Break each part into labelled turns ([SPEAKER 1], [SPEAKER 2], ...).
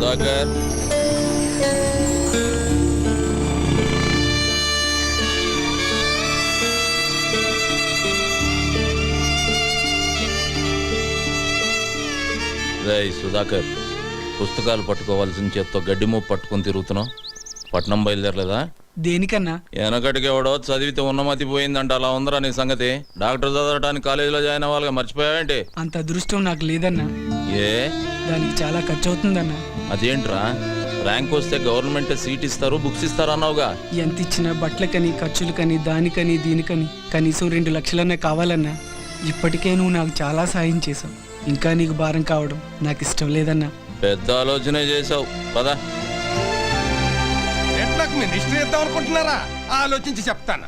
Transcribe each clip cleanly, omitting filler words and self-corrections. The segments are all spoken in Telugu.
[SPEAKER 1] సుధాకర్ రేయ్ సుధాకర్, పుస్తకాలు పట్టుకోవాల్సిన చేత్తో గడ్డి మూపు పట్టుకుని తిరుగుతున్నావు. పట్నం బయలుదేరలేదా?
[SPEAKER 2] దేనికన్నా?
[SPEAKER 1] వెనకటికి ఎవడో చదివితే ఉన్నమతి పోయిందంట. అలా ఉందరా నీ సంగతి? డాక్టర్ చదవడానికి కాలేజీలో జాయిన్ అవ్వాలిగా, మర్చిపోయావేంటి?
[SPEAKER 2] అంత అదృష్టం నాకు లేదన్నా.
[SPEAKER 1] ఏ?
[SPEAKER 2] దానికి చాలా ఖర్చు అవుతుందన్నా.
[SPEAKER 1] అదేంట్రా, ర్యాంక్ వస్తే గవర్నమెంట్ సీట్ ఇస్తారు, బుక్స్ ఇస్తారు అన్నావుగా.
[SPEAKER 2] ఎంత ఇచ్చినా బట్టలకని, ఖర్చులకని, దానికని దీనికని కనీసం 2 లక్షలన్నా కావాలన్నా. ఇప్పటికే నువ్వు నాకు చాలా సాయం చేసావు. ఇంకా నీకు భారం కావడం నాకు ఇష్టం లేదన్నా.
[SPEAKER 1] పెద్ద ఆలోచనే చేసావు. పదా
[SPEAKER 3] మినిస్టర్ ఇద్దాం అనుకుంటున్నారా? ఆలోచించి చెప్తాను.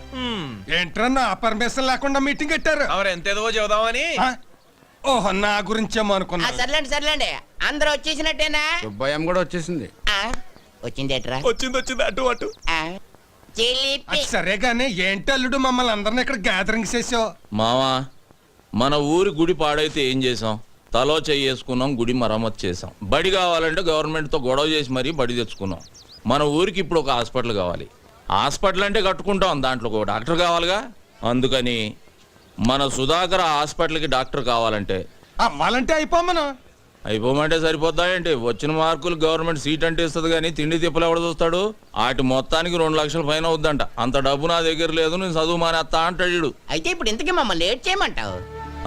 [SPEAKER 3] ఏంట్రన్నా పర్మిషన్ లేకుండా మీటింగ్ పెట్టారు?
[SPEAKER 4] ఎంతేదో చెబుదామని.
[SPEAKER 3] ఓహో, నా గురించేమో అనుకున్నా.
[SPEAKER 5] సర్లేండి అందరూ వచ్చేసినట్టేనా?
[SPEAKER 6] భయం కూడా వచ్చేసింది.
[SPEAKER 5] వచ్చిందేట్రా?
[SPEAKER 4] వచ్చింది అటు
[SPEAKER 3] అది సరేగానే ఏంటి అల్లుడు మమ్మల్ని అందరిని ఇక్కడ గ్యాదరింగ్ చేసావు?
[SPEAKER 1] మావా, మన ఊరి గుడి పాడైతే ఏం చేసాం? తలో చేసుకున్నాం, గుడి మరమ్మతు చేసాం. బడి కావాలంటే గవర్నమెంట్తో గొడవ చేసి మరీ బడి తెచ్చుకున్నాం. మన ఊరికి ఇప్పుడు ఒక హాస్పిటల్ కావాలి. హాస్పిటల్ అంటే కట్టుకుంటాం, దాంట్లో ఒక డాక్టర్ కావాలిగా. అందుకని మన సుధాకర్ హాస్పిటల్కి డాక్టర్ కావాలంటే
[SPEAKER 3] అవ్వాలంటే
[SPEAKER 1] అయిపోమంటే సరిపోద్దా ఏంటి? వచ్చిన మార్కులు గవర్నమెంట్ సీట్ అంటే ఇస్తుంది, కానీ తిండి తిప్పలు ఎవడ చూస్తాడు? వాటి మొత్తానికి 2 లక్షల పైన అవుద్దంట. అంత డబ్బు నా దగ్గర లేదు, నేను చదువు మానేస్తా అంటాడు.
[SPEAKER 5] అయితే ఇప్పుడు ఇంతకీ మమ్మల్ని లేట్ చేయమంటావు?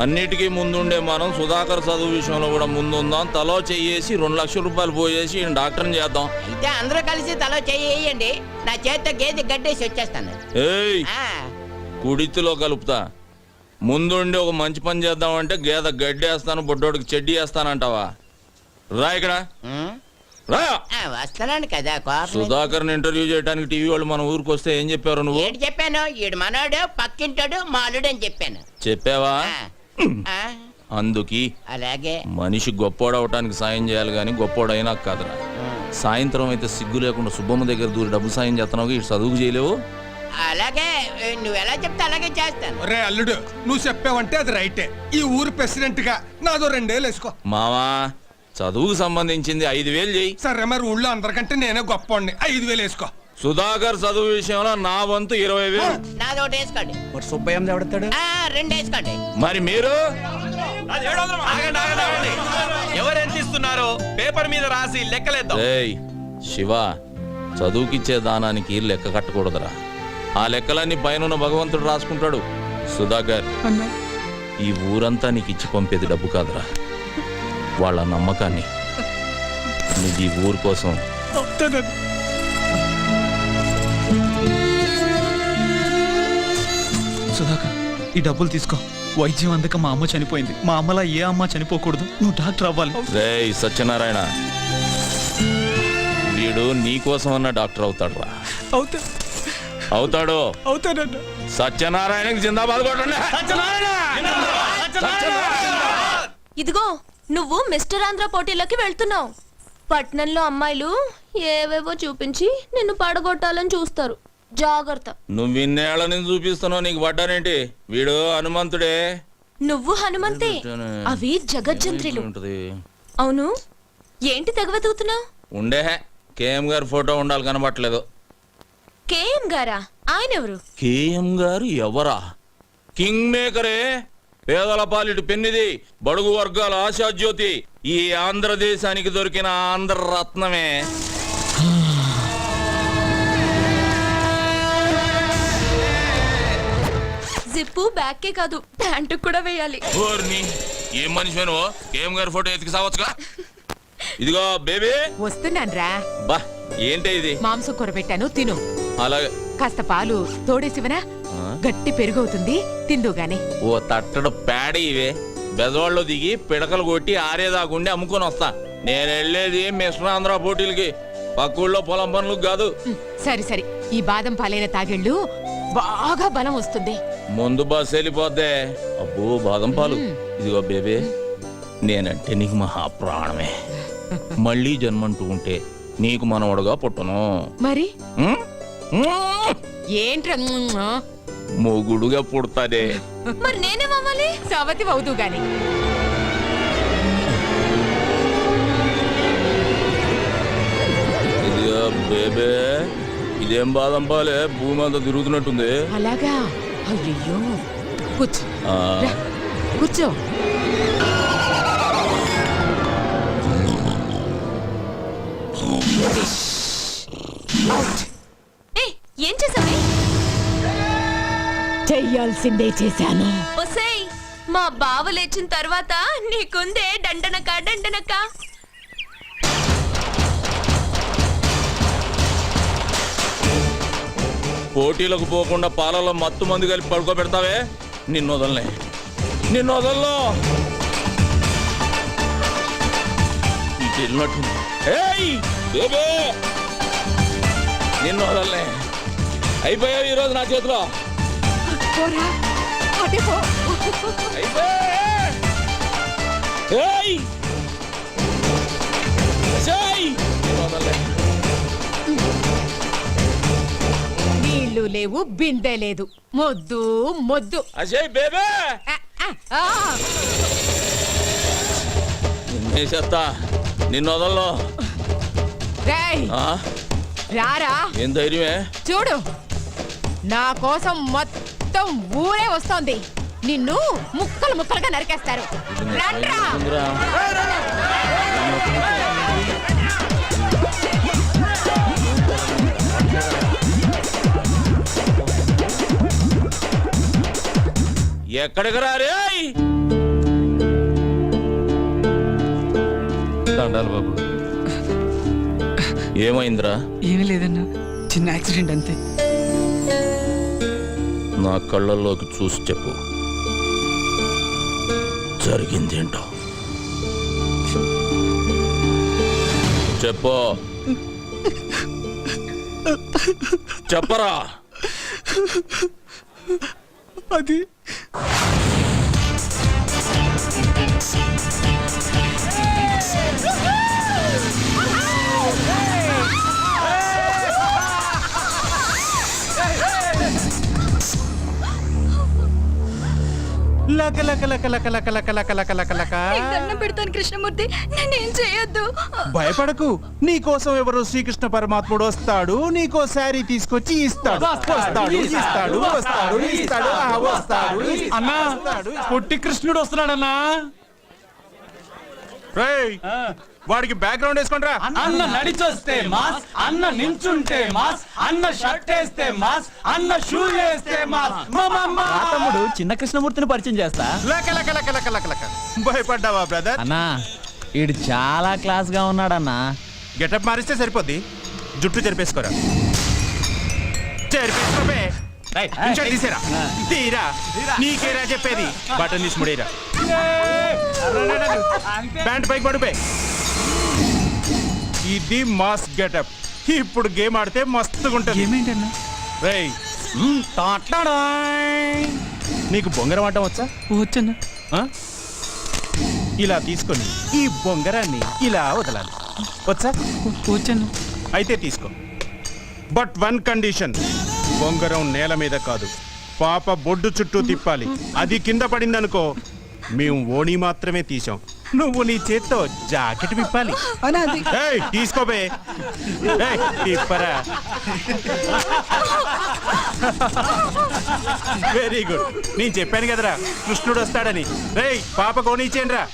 [SPEAKER 1] అన్నిటికీ ముందుండే మనం సుధాకర్ చదువు విషయంలో కూడా ముందుందాం. తలో చెయ్యేసి 2 లక్షల రూపాయలు పోయేసి ఈయన డాక్టర్ని చేద్దాం.
[SPEAKER 5] అయితే అందరూ కలిసి తలో చెయ్యండి. నా చేతితో గేదె గడ్డేసి వచ్చేస్తాను.
[SPEAKER 1] ఏయ్, కుడితిలో కలుపుతా. ముందుండి ఒక మంచి పని చేద్దామంటే గేదె గడ్డేస్తాను, బొడ్డోడికి చెడ్డీ వేస్తానంటావా? రా ఇక్కడ రా.
[SPEAKER 5] వస్తానండి కదా.
[SPEAKER 1] సుధాకర్ని ఇంటర్వ్యూ చేయడానికి టీవీ వాళ్ళు మన ఊరికి వస్తే ఏం చెప్పారు నువ్వు?
[SPEAKER 5] ఏంటి చెప్పాను? ఈడు మనోడు, పక్కింటాడు, మాలుడు అని చెప్పాను.
[SPEAKER 1] చెప్పావా? అందుకి
[SPEAKER 5] అలాగే
[SPEAKER 1] మనిషి గొప్పోడవటానికి సాయం చేయాలి, కానీ గొప్పోడైనా కాదురా. సాయంత్రం అయితే సిగ్గు లేకుండా సుబ్బమ్మ దగ్గర దూరి డబ్బు సాయం చేస్తున్నావు, ఇటు చదువుకు చేయలేవు.
[SPEAKER 5] అలాగే నువ్వు ఎలా చెప్తే అలాగే చేస్తాను.
[SPEAKER 3] రే అల్లుడు, నువ్వు చెప్పావంటే అది రైటే. ఈ ఊరు ప్రెసిడెంట్ గా నాదో 2 ఏళ్ళు వేసుకో.
[SPEAKER 1] మావా, చదువుకు సంబంధించింది 5,000 చెయ్యి.
[SPEAKER 3] సరే, మరి ఊళ్ళో అందరికంటే నేనే గొప్పవాడిని. 5,000 వేసుకో.
[SPEAKER 1] సుధాకర్ చదువు విషయంలో నా వంతు 20,000.
[SPEAKER 5] నాది ఒకటి వేసుకోండి.
[SPEAKER 2] సుబ్బయ్య ఎవడతాడు?
[SPEAKER 5] 2 వేసుకోండి.
[SPEAKER 1] మరి మీరు?
[SPEAKER 4] ఎవరెంత ఇస్తున్నారో పేపర్ మీద రాసి లెక్కలేద్దాం.
[SPEAKER 1] ఏయ్ శివ, చదువుకిచ్చే దానానికి లెక్క కట్టకూడదురా. ఆ లెక్కలన్నీ పైన భగవంతుడు రాసుకుంటాడు. సుధాకర్, ఈ ఊరంతా నీకు ఇచ్చి పంపేది డబ్బు కాదురా, వాళ్ళ నమ్మకాన్ని. నువ్వు ఈ ఊరు కోసం
[SPEAKER 7] సుధాకర్, ఈ డబ్బులు తీసుకో. వైద్యం అందక మా అమ్మ చనిపోయింది. మా అమ్మలా ఏ అమ్మ చనిపోకూడదు. నువ్వు డాక్టర్ అవ్వాలి.
[SPEAKER 1] రేయ్ సత్యనారాయణ, వీడు నీ కోసం అన్న డాక్టర్ అవుతాడు రా. అవుతాడు. సత్యనారాయణకి జిందాబాద్ కొట్టండి.
[SPEAKER 8] ఇదిగో, నువ్వు మిస్టర్ ఆంధ్ర పోటీలోకి వెళ్తున్నావు. పట్నంలో అమ్మాయిలు ఏవేవో చూపించి నిన్ను పడగొట్టాలని చూస్తారు. జాగ్రత్త.
[SPEAKER 1] నువ్వు ఇన్నేళ్ల నుంచి చూపిస్తున్నావు, నీకు పడ్డానేంటి? వీడు హనుమంతుడే.
[SPEAKER 8] నువ్వు హనుమంతే, అవి జగజ్జంత్రులు. అవును, ఏంటి తెగవెతుకుతున్నావు?
[SPEAKER 1] ఉండే కేఎం గారు ఫోటో ఉండాలి, కనబట్టలేదు.
[SPEAKER 8] కేఎం గారా? ఆయన ఎవరు?
[SPEAKER 1] కేఎం గారు ఎవరా? కింగ్ మేకరే, పేదల పాలిటి పెన్నిది, బడుగు వర్గాల ఆశాజ్యోతి, ఈ ఆంధ్రదేశానికి దొరికిన ఆంధ్ర రత్నమే.
[SPEAKER 8] జిప్పు బ్యాక్కే కాదు, ప్యాంటు కూడా వేయాలి.
[SPEAKER 1] ఏం మనిషి నువ్వు? కేఎం గారి ఫోటో ఎతికి సావచ్చుగా. ఇదిగో బేబీ,
[SPEAKER 9] వస్తున్నాను రా.
[SPEAKER 1] బా, ఏంటి ఇది?
[SPEAKER 9] మాంసం కూర పెట్టాను, తిను.
[SPEAKER 1] అలాగే.
[SPEAKER 9] కాస్త పాలు తోడేసివనా? గట్టి పెరుగవుతుంది, తిందు గాని.
[SPEAKER 1] ఓ తట్టడు పేడ ఇవే. బెదవాళ్ళు దిగి పిడకలు కొట్టి ఆరేదాకుండి అమ్ముకొని వస్తా. నేను వెళ్ళేది మిస్టర్ ఆంధ్ర పోటీలకి, పక్కూళ్ళో పొలం పనులకు కాదు.
[SPEAKER 9] సరే సరే, ఈ బాదం పాలైన తాగెళ్ళు బాగా బలం వస్తుంది.
[SPEAKER 1] ముందు బస్సు వెళ్ళిపోద్దే. అబ్బో బాదం పాలు. ఇదిగో బేబీ, నేనంటే నీకు మహా ప్రాణమే. మళ్ళీ జన్మంటూ ఉంటే నీకు మనవడుగా పుట్టను.
[SPEAKER 9] మరి ఏంట్రా
[SPEAKER 1] మొగుడుగా పుడతాడే.
[SPEAKER 8] మరి నేనేమవ్వాలి?
[SPEAKER 9] సవతి అవుతూ గాని.
[SPEAKER 1] బేబే ఇదేం బాదం పాలే భూమి అంతా తిరుగుతున్నట్టుంది.
[SPEAKER 9] అలాగా? అయ్యయ్యో, కూర్చో
[SPEAKER 1] ఆ,
[SPEAKER 9] రా, కూర్చో.
[SPEAKER 8] ఏయ్, ఏం చేసావే?
[SPEAKER 9] చెయ్యాల్సిందే చేశాను.
[SPEAKER 8] ఒసేయ్, మా బావ లేచిన తర్వాత నీకుందే దండనక దండనక.
[SPEAKER 1] పోటీలకు పోకుండా పాలలో మత్తు మందు కలిపి పడుకోబెడతావే, నిన్ను వదలనే, నిన్ను వదల్లో. ఇటు వెళ్ళినట్టుంది. ఏయ్ బేబే, నిన్ను వదలనే. అయిపోయావు ఈరోజు నా చేతిలో.
[SPEAKER 9] పోరా, అటే పో.
[SPEAKER 1] ఏయ్! అజయ్! వదలలే.
[SPEAKER 9] నీళ్లు లేవు, బిందె లేదు, మొద్దు మొద్దు.
[SPEAKER 1] అజయ్ బేబే
[SPEAKER 9] ఆ, ఆ, ఆ.
[SPEAKER 1] నిన్నేసేస్తా, నిన్ను వదలను.
[SPEAKER 9] రేయ్,
[SPEAKER 1] ఆ?
[SPEAKER 9] రారా,
[SPEAKER 1] ఏం ధైర్యమే?
[SPEAKER 9] చూడు, నా కోసం మొత్తం ఊరే వస్తోంది. నిన్ను ముక్కలు ముక్కలుగా నరికేస్తారు. రండ్రా.
[SPEAKER 1] ఉందిరా. ఎక్కడికి రారే? దండాలు బాబు. ఏమైందిరా?
[SPEAKER 2] ఏమీ లేదన్నా, చిన్న యాక్సిడెంట్ అంతే.
[SPEAKER 1] నా కళ్ళల్లోకి చూసి చెప్పు, జరిగిందేంటో చెప్పు. చెప్పరా.
[SPEAKER 2] అది
[SPEAKER 6] లక లక లక లక లక లక లక లక లక లక.
[SPEAKER 8] నీకు దండం పెడతాను కృష్ణమూర్తి, నేనేం చేయొద్దు.
[SPEAKER 6] భయపడకు, నీ కోసం ఎవరు శ్రీకృష్ణ పరమాత్ముడు వస్తాడు, నీకో శారీ తీసుకొచ్చి ఇస్తాడు. వస్తాడు, ఇస్తాడు, వస్తాడు, ఇస్తాడు, ఆ, వస్తాడు.
[SPEAKER 7] అన్నా, పొట్టి కృష్ణుడు వస్తున్నాడన్నా.
[SPEAKER 6] రేయ్, వాడికి బ్యాక్గ్రౌండ్ వేసుకోండిరా.
[SPEAKER 7] అన్న నడిచొస్తే మాస్, అన్న నించుంటే మాస్, అన్న షర్ట్ వేస్తే మాస్, అన్న షూ వేస్తే మాస్.
[SPEAKER 10] తమ్ముడు చిన్న కృష్ణమూర్తిని పరిచయం చేస్తా.
[SPEAKER 6] లక లక లక లక లక లక. భయపడ్డావా బ్రదర్?
[SPEAKER 10] అన్నా ఈడు చాలా క్లాస్ గా ఉన్నాడన్నా.
[SPEAKER 6] గెటప్ మారిస్తే సరిపోద్ది, జుట్టు చెరిపేసుకోరా. చెరిపేసుకోబే. ఇన్షర్ట్ తీసేరా, తీరా. నీకేరా చెప్పేది, బటన్ తీసి ముడేరా. ప్యాంట్ పైకి పడిపోయి. ఇది మాస్ గెటప్. ఇప్పుడు గేమ్ ఆడితే మస్తుగా ఉంటుంది.
[SPEAKER 2] ఏమేంటన్నా?
[SPEAKER 6] రేయ్, నీకు బొంగరం ఆడటం వచ్చా?
[SPEAKER 2] వచ్చన్నా.
[SPEAKER 6] ఆ? ఇలా తీసుకొని ఈ బొంగరాన్ని ఇలా వదలాలి. వచ్చా?
[SPEAKER 2] వచ్చన్నా.
[SPEAKER 6] అయితే తీసుకో. బట్ వన్ కండిషన్, బొంగరం నేల మీద కాదు, పాప బొడ్డు చుట్టూ తిప్పాలి. అది కింద పడిందనుకో, మేము ఓణి మాత్రమే తీసాం. నువ్వు నీ చేత్తో జాకెట్ విప్పాలి.
[SPEAKER 2] అన్నా అది
[SPEAKER 6] ఏయ్, తీసుకోబే. ఏయ్, తిప్పరా. Very good. నేను చెప్పాను కదరా కృష్ణుడు వస్తాడని. రేయ్, పాప కోనిచ్చేయండి రా.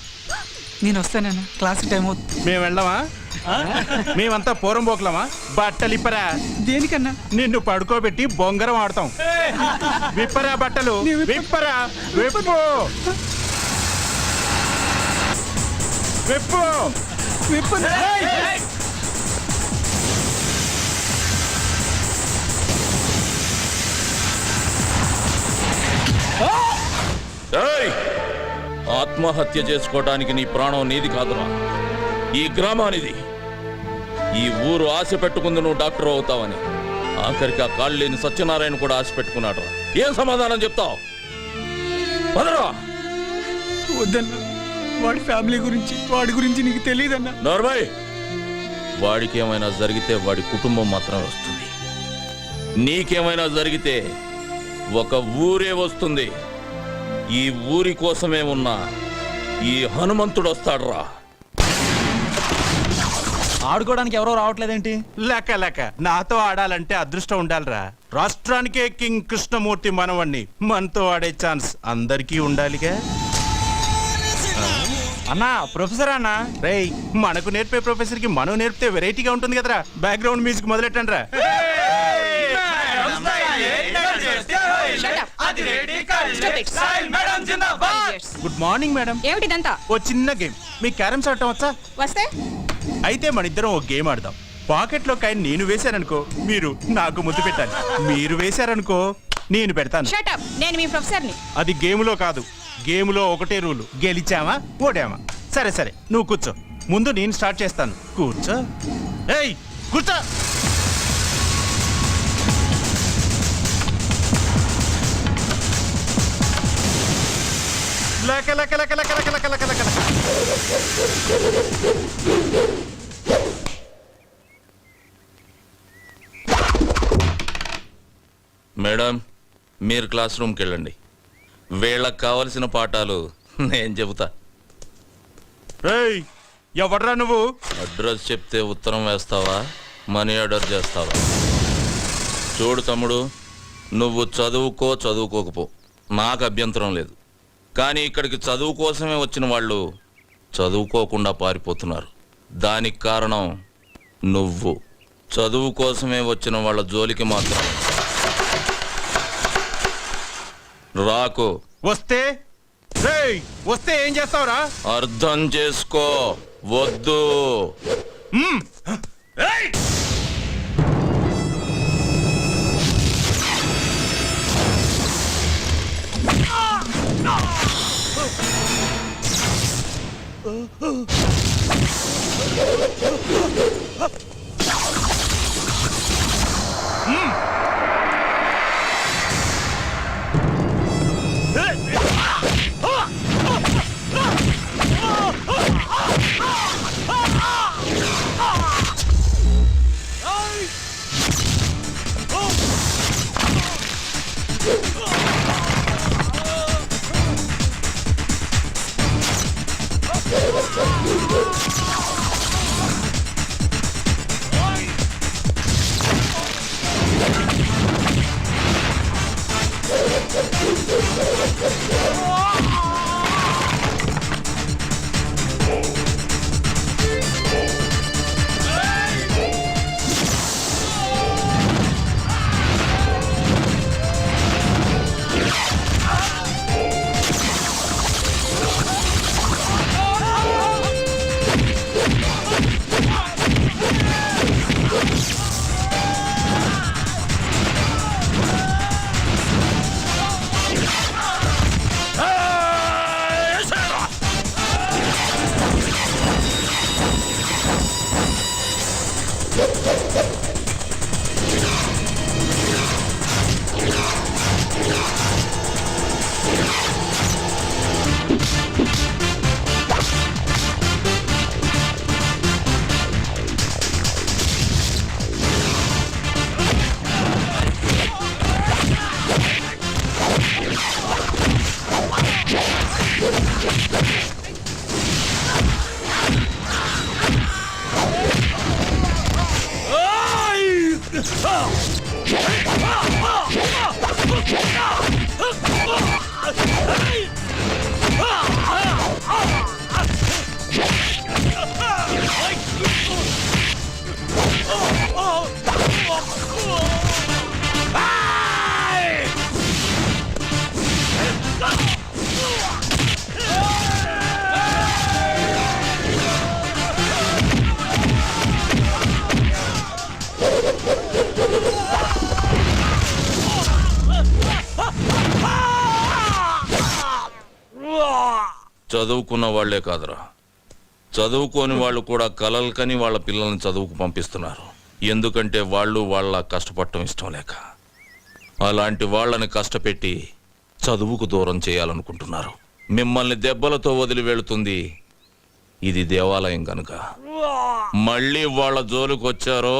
[SPEAKER 2] నేను వస్తానన్నా, క్లాస్ టైం అవుతుంది.
[SPEAKER 6] మేము వెళ్ళామా? మేమంతా పూరం పోకలమా? బట్టలు ఇప్పరా.
[SPEAKER 2] దేనికన్నా?
[SPEAKER 6] నిన్ను పడుకోబెట్టి బొంగరం ఆడతాం. విప్పరా బట్టలు, విప్పరా. విప్పు, విప్పు,
[SPEAKER 2] విప్పు.
[SPEAKER 1] ఏయ్! ఆత్మహత్య చేసుకోవడానికి నీ ప్రాణం నీది కాదురా, ఈ గ్రామానిది. ఈ ఊరు ఆశ పెట్టుకుంది నువ్వు డాక్టర్ అవుతావని. ఆఖరికి ఆ కాళ్ళు లేని సత్యనారాయణ కూడా ఆశ పెట్టుకున్నాడు. ఏం సమాధానం చెప్తావు? వదరా.
[SPEAKER 2] వద్దన్నా, వాడి ఫ్యామిలీ గురించి, వాడి గురించి నీకు తెలియదన్నా.
[SPEAKER 1] నోర్మయ్, వాడికి ఏమైనా జరిగితే వాడి కుటుంబం మాత్రమే వస్తుంది. నీకేమైనా జరిగితే ఒక ఊరే వస్తుంది. ఈ ఊరి కోసమే ఉన్న ఈ హనుమంతుడు వస్తాడురా.
[SPEAKER 10] ఆడుకోవడానికి ఎవరో రావట్లేదేంటి?
[SPEAKER 6] లెక్క లెక్క నాతో ఆడాలంటే అదృష్టం ఉండాలిరా. రాష్ట్రానికే కింగ్ కృష్ణమూర్తి మనవణ్ణి, మనతో ఆడే ఛాన్స్ అందరికీ ఉండాలిగా.
[SPEAKER 10] అన్నా ప్రొఫెసర్ అన్నా.
[SPEAKER 6] రేయ్, మనకు నేర్పే ప్రొఫెసర్ కి మనం నేర్పితే వెరైటీగా ఉంటుంది కదరా. బ్యాక్గ్రౌండ్ మ్యూజిక్ మొదలెట్టండి రా. Good morning madam.
[SPEAKER 9] ఏమిటిదంతా?
[SPEAKER 6] ఓ చిన్న గేమ్. మీ క్యారమ్స్ ఆడటం వచ్చా?
[SPEAKER 9] వస్తే
[SPEAKER 6] అయితే మన ఇద్దరం ఒక గేమ్ ఆడదాం. పాకెట్ లో కాయని నేను వేశాననుకో, మీరు నాకు ముద్దు పెట్టాలి. మీరు వేశారనుకో, నేను పెడతాను.
[SPEAKER 9] షటప్, నేను మీ ప్రొఫెసర్ని.
[SPEAKER 6] అది గేములో కాదు, గేములో ఒకటే రూలు, గెలిచామా ఓడామా. సరే సరే, నువ్వు కూర్చో. ముందు నేను స్టార్ట్ చేస్తాను. కూర్చో. ఏయ్ కూర్చో. లక లక లక లక లక లక లక లక.
[SPEAKER 1] మేడం, మీరు క్లాస్ రూమ్కి వెళ్ళండి. వీళ్ళకి కావలసిన పాఠాలు నేను చెబుతా.
[SPEAKER 6] ఏయ్ ఎవడ్రా నువ్వు?
[SPEAKER 1] అడ్రస్ చెప్తే ఉత్తరం వేస్తావా, మనీ ఆర్డర్ చేస్తావా? చూడు తమ్ముడు, నువ్వు చదువుకో చదువుకోకపో, నాకు అభ్యంతరం లేదు. కానీ ఇక్కడికి చదువు కోసమే వచ్చిన వాళ్ళు చదువుకోకుండా పారిపోతున్నారు. దానికి కారణం నువ్వు. చదువు కోసమే వచ్చిన వాళ్ళ జోలికి మాత్రం రాకు.
[SPEAKER 6] వస్తే రేయ్ వస్తే ఏం చేస్తావురా?
[SPEAKER 1] అర్థం చేసుకో. వద్దు. చదువుకున్న వాళ్లే కాదురా, చదువుకోని వాళ్ళు కూడా కలలు కని వాళ్ళ పిల్లల్ని చదువుకు పంపిస్తున్నారు. ఎందుకంటే వాళ్ళు వాళ్ళ కష్టపడటం ఇష్టం లేక. అలాంటి వాళ్ళని కష్టపెట్టి చదువుకు దూరం చేయాలనుకుంటున్నారు. మిమ్మల్ని దెబ్బలతో వదిలి వెళుతుంది ఇది దేవాలయం కనుక. మళ్ళీ వాళ్ళ జోలికి వచ్చారో